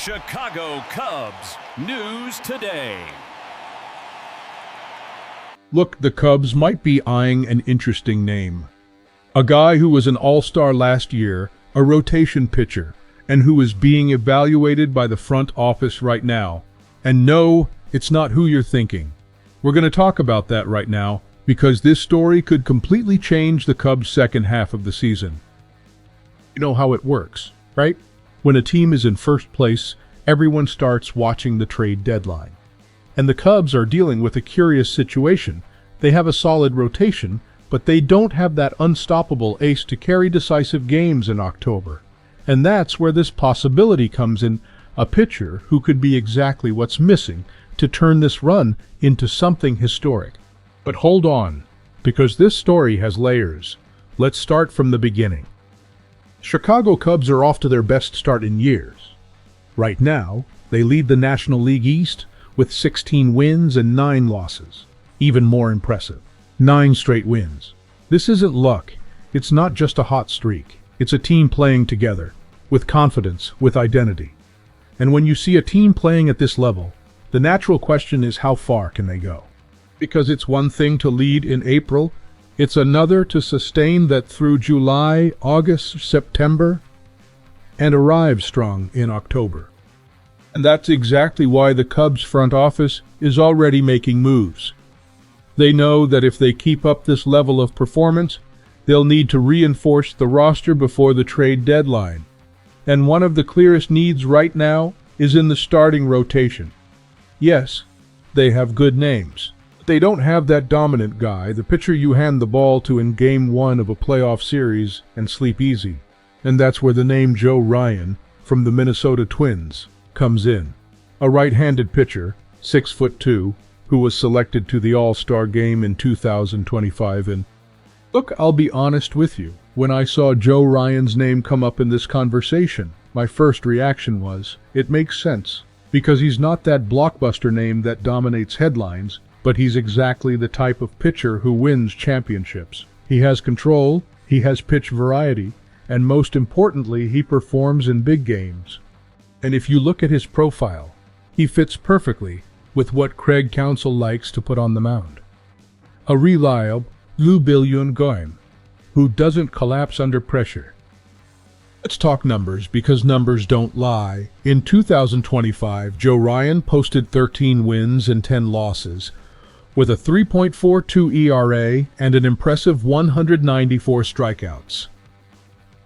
Chicago Cubs News Today. Look, the Cubs might be eyeing an interesting name. A guy who was an all-star last year, a rotation pitcher, and who is being evaluated by the front office right now. And no, it's not who you're thinking. We're going to talk about that right now, because this story could completely change the Cubs' second half of the season. You know how it works, right? When a team is in first place, everyone starts watching the trade deadline. And the Cubs are dealing with a curious situation. They have a solid rotation, but they don't have that unstoppable ace to carry decisive games in October. And that's where this possibility comes in, a pitcher who could be exactly what's missing to turn this run into something historic. But hold on, because this story has layers. Let's start from the beginning. Chicago Cubs are off to their best start in years. Right now, they lead the National League East with 16 wins and 9 losses. Even more impressive, 9 straight wins. This isn't luck. It's not just a hot streak. It's a team playing together, with confidence, with identity. And when you see a team playing at this level, the natural question is, how far can they go? Because it's one thing to lead in April, it's another to sustain that through July, August, September, and arrive strong in October. And that's exactly why the Cubs front office is already making moves. They know that if they keep up this level of performance, they'll need to reinforce the roster before the trade deadline. And one of the clearest needs right now is in the starting rotation. Yes, they have good names. They don't have that dominant guy, the pitcher you hand the ball to in Game 1 of a playoff series and sleep easy. And that's where the name Joe Ryan, from the Minnesota Twins, comes in. A right-handed pitcher, 6'2", who was selected to the All-Star game in 2025. And look, I'll be honest with you. When I saw Joe Ryan's name come up in this conversation, my first reaction was, it makes sense. Because he's not that blockbuster name that dominates headlines, but he's exactly the type of pitcher who wins championships. He has control, he has pitch variety, and most importantly, he performs in big games. And if you look at his profile, he fits perfectly with what Craig Counsell likes to put on the mound. A reliable, blue-billion guy who doesn't collapse under pressure. Let's talk numbers, because numbers don't lie. In 2025, Joe Ryan posted 13 wins and 10 losses, with a 3.42 ERA and an impressive 194 strikeouts.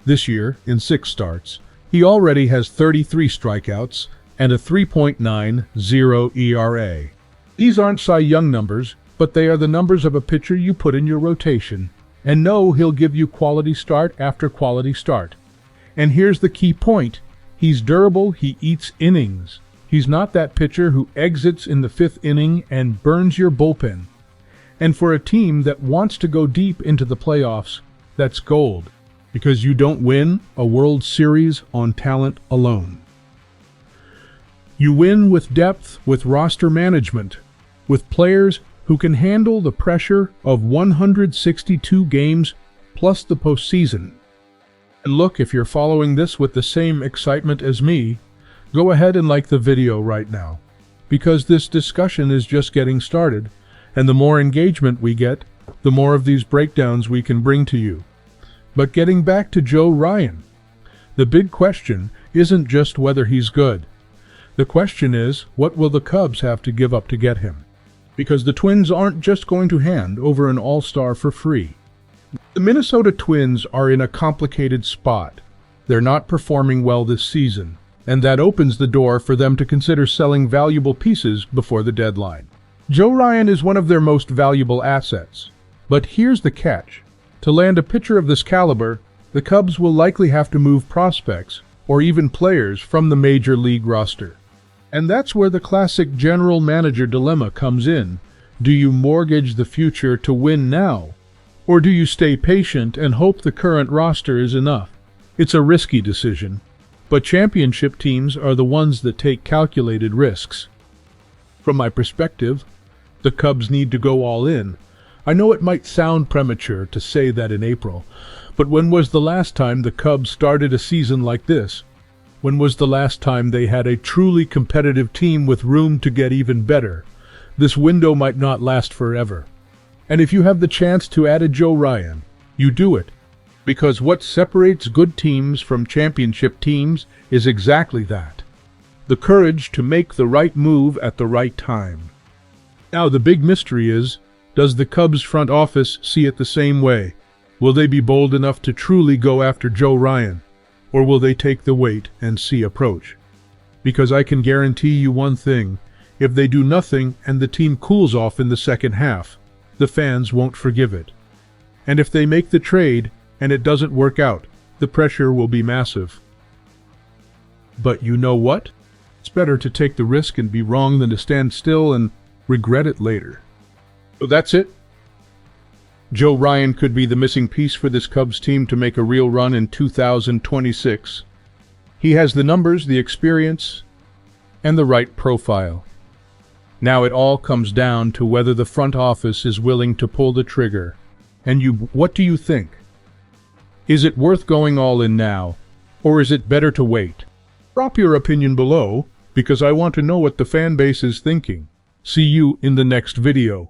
This year, in 6 starts, he already has 33 strikeouts and a 3.90 ERA. These aren't Cy Young numbers, but they are the numbers of a pitcher you put in your rotation. And know he'll give you quality start after quality start. And here's the key point. He's durable, he eats innings. He's not that pitcher who exits in the 5th inning and burns your bullpen. And for a team that wants to go deep into the playoffs, that's gold. Because you don't win a World Series on talent alone. You win with depth, with roster management, with players who can handle the pressure of 162 games plus the postseason. And look, if you're following this with the same excitement as me, go ahead and like the video right now, because this discussion is just getting started, and the more engagement we get, the more of these breakdowns we can bring to you. But getting back to Joe Ryan, the big question isn't just whether he's good. The question is, what will the Cubs have to give up to get him? Because the Twins aren't just going to hand over an all-star for free. The Minnesota Twins are in a complicated spot. They're not performing well this season, and that opens the door for them to consider selling valuable pieces before the deadline. Joe Ryan is one of their most valuable assets. But here's the catch. To land a pitcher of this caliber, the Cubs will likely have to move prospects, or even players, from the major league roster. And that's where the classic general manager dilemma comes in. Do you mortgage the future to win now? Or do you stay patient and hope the current roster is enough? It's a risky decision, but championship teams are the ones that take calculated risks. From my perspective, the Cubs need to go all in. I know it might sound premature to say that in April, but when was the last time the Cubs started a season like this? When was the last time they had a truly competitive team with room to get even better? This window might not last forever. And if you have the chance to add a Joe Ryan, you do it. Because what separates good teams from championship teams is exactly that. The courage to make the right move at the right time. Now the big mystery is, does the Cubs front office see it the same way? Will they be bold enough to truly go after Joe Ryan? Or will they take the wait-and-see approach? Because I can guarantee you one thing, if they do nothing and the team cools off in the second half, the fans won't forgive it. And if they make the trade and it doesn't work out, the pressure will be massive. But you know what? It's better to take the risk and be wrong than to stand still and regret it later. So that's it. Joe Ryan could be the missing piece for this Cubs team to make a real run in 2026. He has the numbers, the experience, and the right profile. Now it all comes down to whether the front office is willing to pull the trigger. And what do you think? Is it worth going all in now, or is it better to wait? Drop your opinion below, because I want to know what the fan base is thinking. See you in the next video.